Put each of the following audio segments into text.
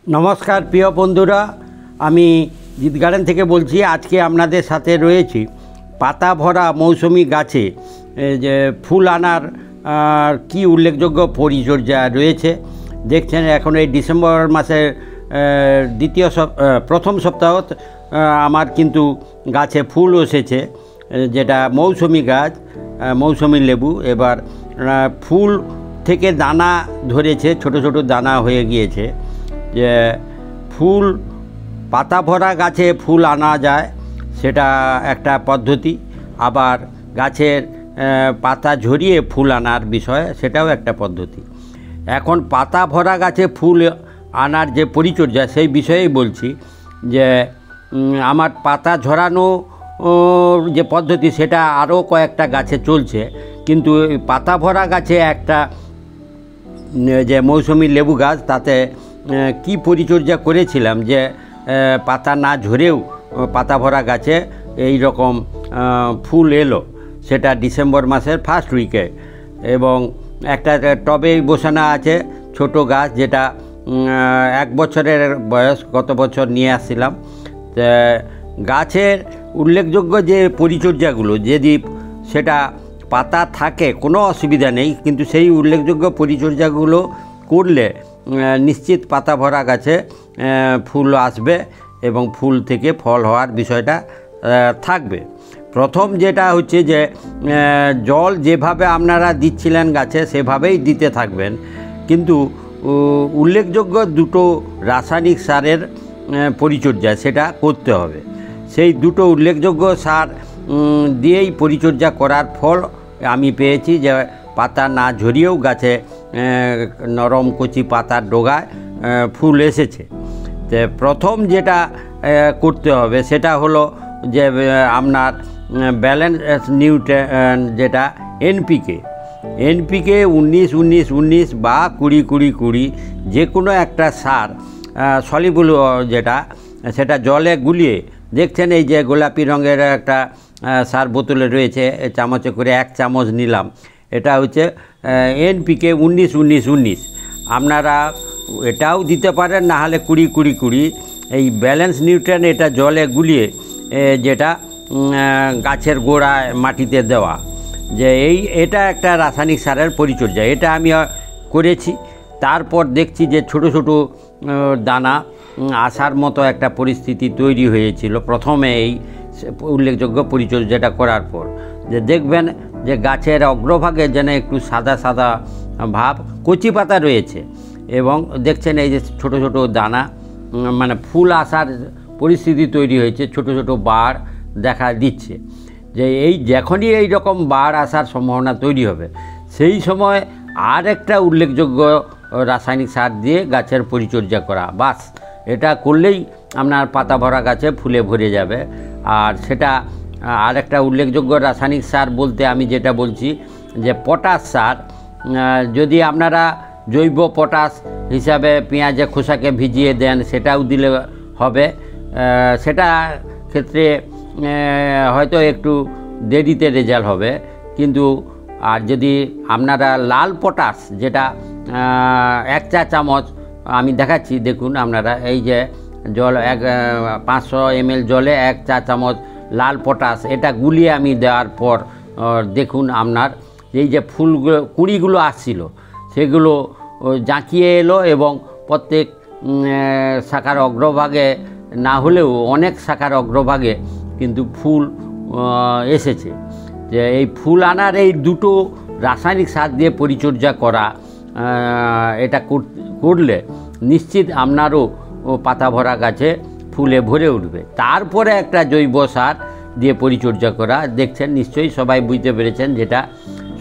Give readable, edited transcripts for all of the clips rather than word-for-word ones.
নমস্কার প্রিয় বন্ধুরা, আমি জিৎ গার্ডেন থেকে বলছি। আজকে আপনাদের সাথে রয়েছি পাতা ভরা মৌসুমি গাছে যে ফুল আনার কি উল্লেখযোগ্য পরিচর্যা রয়েছে। দেখছেন এখন এই ডিসেম্বর মাসের প্রথম সপ্তাহ আমার কিন্তু গাছে ফুল এসেছে, যেটা মৌসুমি গাছ, মৌসুমি লেবু। এবার ফুল থেকে দানা ধরেছে, ছোট ছোট দানা হয়ে গিয়েছে। যে ফুল পাতা ভরা গাছে ফুল আনা যায় সেটা একটা পদ্ধতি, আবার গাছের পাতা ঝরিয়ে ফুল আনার বিষয় সেটাও একটা পদ্ধতি। এখন পাতা ভরা গাছে ফুল আনার যে পরিচর্যা সেই বিষয়েই বলছি। যে আমার পাতা ঝরানো যে পদ্ধতি সেটা আরও কয়েকটা গাছে চলছে, কিন্তু পাতা ভরা গাছে একটা যে মৌসুমি লেবু গাছ, তাতে কি পরিচর্যা করেছিলাম যে পাতা না ঝরেও পাতা ভরা গাছে এই রকম ফুল এলো, সেটা ডিসেম্বর মাসের ফার্স্ট উইকে। এবং একটা টবেই বসানো আছে ছোট গাছ, যেটা 1 বছরের বয়স, গত বছর নিয়ে আসছিলাম। গাছের উল্লেখযোগ্য যে পরিচর্যাগুলো, যদি সেটা পাতা থাকে কোনো অসুবিধা নেই, কিন্তু সেই উল্লেখযোগ্য পরিচর্যাগুলো করলে নিশ্চিত পাতা ভরা গাছে ফুল আসবে এবং ফুল থেকে ফল হওয়ার বিষয়টা থাকবে। প্রথম যেটা হচ্ছে যে জল যেভাবে আপনারা দিচ্ছিলেন গাছে সেভাবেই দিতে থাকবেন, কিন্তু উল্লেখযোগ্য দুটো রাসায়নিক সারের পরিচর্যা সেটা করতে হবে। সেই দুটো উল্লেখযোগ্য সার দিয়েই পরিচর্যা করার ফল আমি পেয়েছি, যে পাতা না ঝরিয়েও গাছে নরম কচি পাতার ডগায় ফুল এসেছে। তো প্রথম যেটা করতে হবে সেটা হলো যে আপনার ব্যালেন্স নিউট্রিয়েন্ট, যেটা এনপিকে 19-19-19 বা 20-20-20 যে কোনো একটা সার সলিবল, যেটা সেটা জলে গুলিয়ে, দেখছেন এই যে গোলাপি রঙের একটা সার বোতলে রয়েছে, চামচে করে 1 চামচ নিলাম। এটা হচ্ছে এনপিকে 19-19-19। আপনারা এটাও দিতে পারেন, না হলে 20-20-20 এই ব্যালেন্স নিউট্রিয়েন্ট, এটা জলে গুলিয়ে যেটা গাছের গোড়ায় মাটিতে দেওয়া। যে এটা একটা রাসায়নিক সারের পরিচর্যা, এটা আমি করেছি। তারপর দেখছি যে ছোট ছোট দানা আসার মতো একটা পরিস্থিতি তৈরি হয়েছিল প্রথমে এই উল্লেখযোগ্য পরিচর্যাটা করার পর। যে দেখবেন যে গাছের অগ্রভাগে যেন একটু সাদা সাদা ভাব, কচি পাতা রয়েছে, এবং দেখছেন এই যে ছোট ছোট দানা, মানে ফুল আসার পরিস্থিতি তৈরি হয়েছে, ছোট ছোট বাড় দেখা দিচ্ছে। যে যখনই এই রকম বাড় আসার সম্ভাবনা তৈরি হবে, সেই সময় আর একটা উল্লেখযোগ্য রাসায়নিক সার দিয়ে গাছের পরিচর্যা করা, বাস এটা করলেই আপনার পাতা ভরা গাছে ফুলে ভরে যাবে। আর সেটা আর একটা উল্লেখযোগ্য রাসায়নিক সার বলতে আমি যেটা বলছি যে পটাশ সার। যদি আপনারা জৈব পটাশ হিসাবে পেঁয়াজের খোসাকে ভিজিয়ে দেন, সেটাও দিলে হবে। সেটা ক্ষেত্রে হয়তো একটু দেরিতে রেজাল্ট হবে, কিন্তু আর যদি আপনারা লাল পটাশ, যেটা 1 চা চামচ আমি দেখাচ্ছি, দেখুন আপনারা এই যে জল 500 ml জলে 1 চা চামচ লাল পটাশ, এটা গুলিয়ে আমি দেওয়ার পর দেখুন আপনার এই যে ফুলগুলো, কুঁড়িগুলো আসছিল সেগুলো জাঁকিয়ে এলো, এবং প্রত্যেক শাখার অগ্রভাগে না হলেও অনেক শাখার অগ্রভাগে কিন্তু ফুল এসেছে। যে এই ফুল আনার এই দুটো রাসায়নিক সার দিয়ে পরিচর্যা করা, এটা করলে নিশ্চিত আপনারও পাতা ভরা গাছে ফুলে ভরে উঠবে। তারপরে একটা জৈব সার দিয়ে পরিচর্যা করা, দেখছেন নিশ্চয়ই সবাই বুঝতে পেরেছেন, যেটা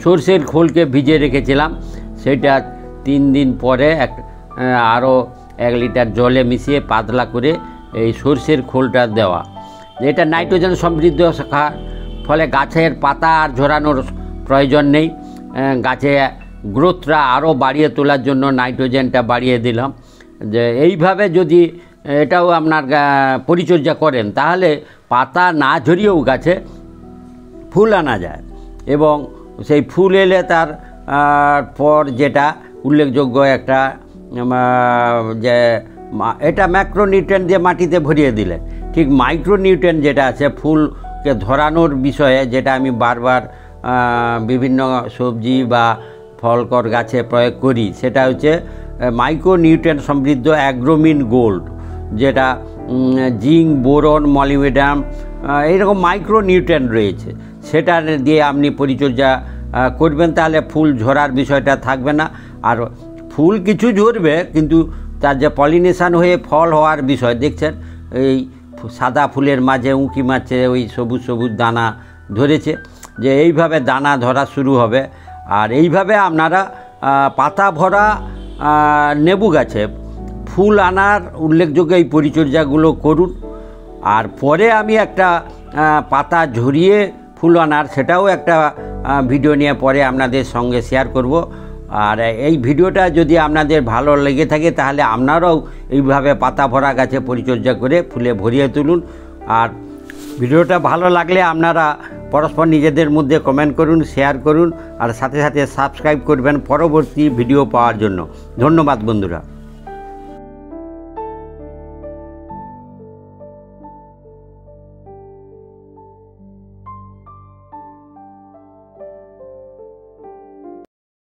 সরষের খোলকে ভিজে রেখেছিলাম, সেটা 3 দিন পরে আরও 1 লিটার জলে মিশিয়ে পাতলা করে এই সরষের খোলটা দেওয়া। এটা নাইট্রোজেন সমৃদ্ধ শাখা, ফলে গাছের পাতা আর ঝরানোর প্রয়োজন নেই। গাছে গ্রোথটা আরও বাড়িয়ে তোলার জন্য নাইট্রোজেনটা বাড়িয়ে দিলাম। যে এইভাবে যদি এটাও আপনার পরিচর্যা করেন, তাহলে পাতা না ঝরিয়েও গাছে ফুল আনা যায়। এবং সেই ফুল এলে তার পর যেটা উল্লেখযোগ্য একটা যে এটা ম্যাক্রোনিউট্রিয়েন্ট দিয়ে মাটিতে ভরিয়ে দিলেন। ঠিক মাইক্রোনিউট্রিয়েন্ট যেটা আছে ফুলকে ধরানোর বিষয়ে, যেটা আমি বারবার বিভিন্ন সবজি বা ফলকর গাছে প্রয়োগ করি, সেটা হচ্ছে মাইক্রোনিউট্রিয়েন্ট সমৃদ্ধ অ্যাগ্রোমিন গোল্ড, যেটা জিঙ্ক, বোরন, মলিবডেনাম এইরকম মাইক্রোনিউট্রিয়েন্ট রয়েছে। সেটা দিয়ে আপনি পরিচর্যা করবেন, তাহলে ফুল ঝরার বিষয়টা থাকবে না। আর ফুল কিছু ঝরবে, কিন্তু তার যে পলিনেশান হয়ে ফল হওয়ার বিষয়, দেখছেন এই সাদা ফুলের মাঝে উঁকি মারছে, ওই সবুজ সবুজ দানা ধরেছে, যে এইভাবে দানা ধরা শুরু হবে। আর এইভাবে আপনারা পাতা ভরা লেবু গাছে ফুল আনার উল্লেখযোগ্য এই পরিচর্যাগুলো করুন। আর পরে আমি একটা পাতা ঝরিয়ে ফুল আনার, সেটাও একটা ভিডিও নিয়ে পরে আপনাদের সঙ্গে শেয়ার করব। আর এই ভিডিওটা যদি আপনাদের ভালো লেগে থাকে, তাহলে আপনারাও এইভাবে পাতা ভরা গাছে পরিচর্যা করে ফুলে ভরিয়ে তুলুন। আর ভিডিওটা ভালো লাগলে আপনারা পরস্পর নিজেদের মধ্যে কমেন্ট করুন, শেয়ার করুন, আর সাথে সাথে সাবস্ক্রাইব করবেন পরবর্তী ভিডিও পাওয়ার জন্য। ধন্যবাদ বন্ধুরা।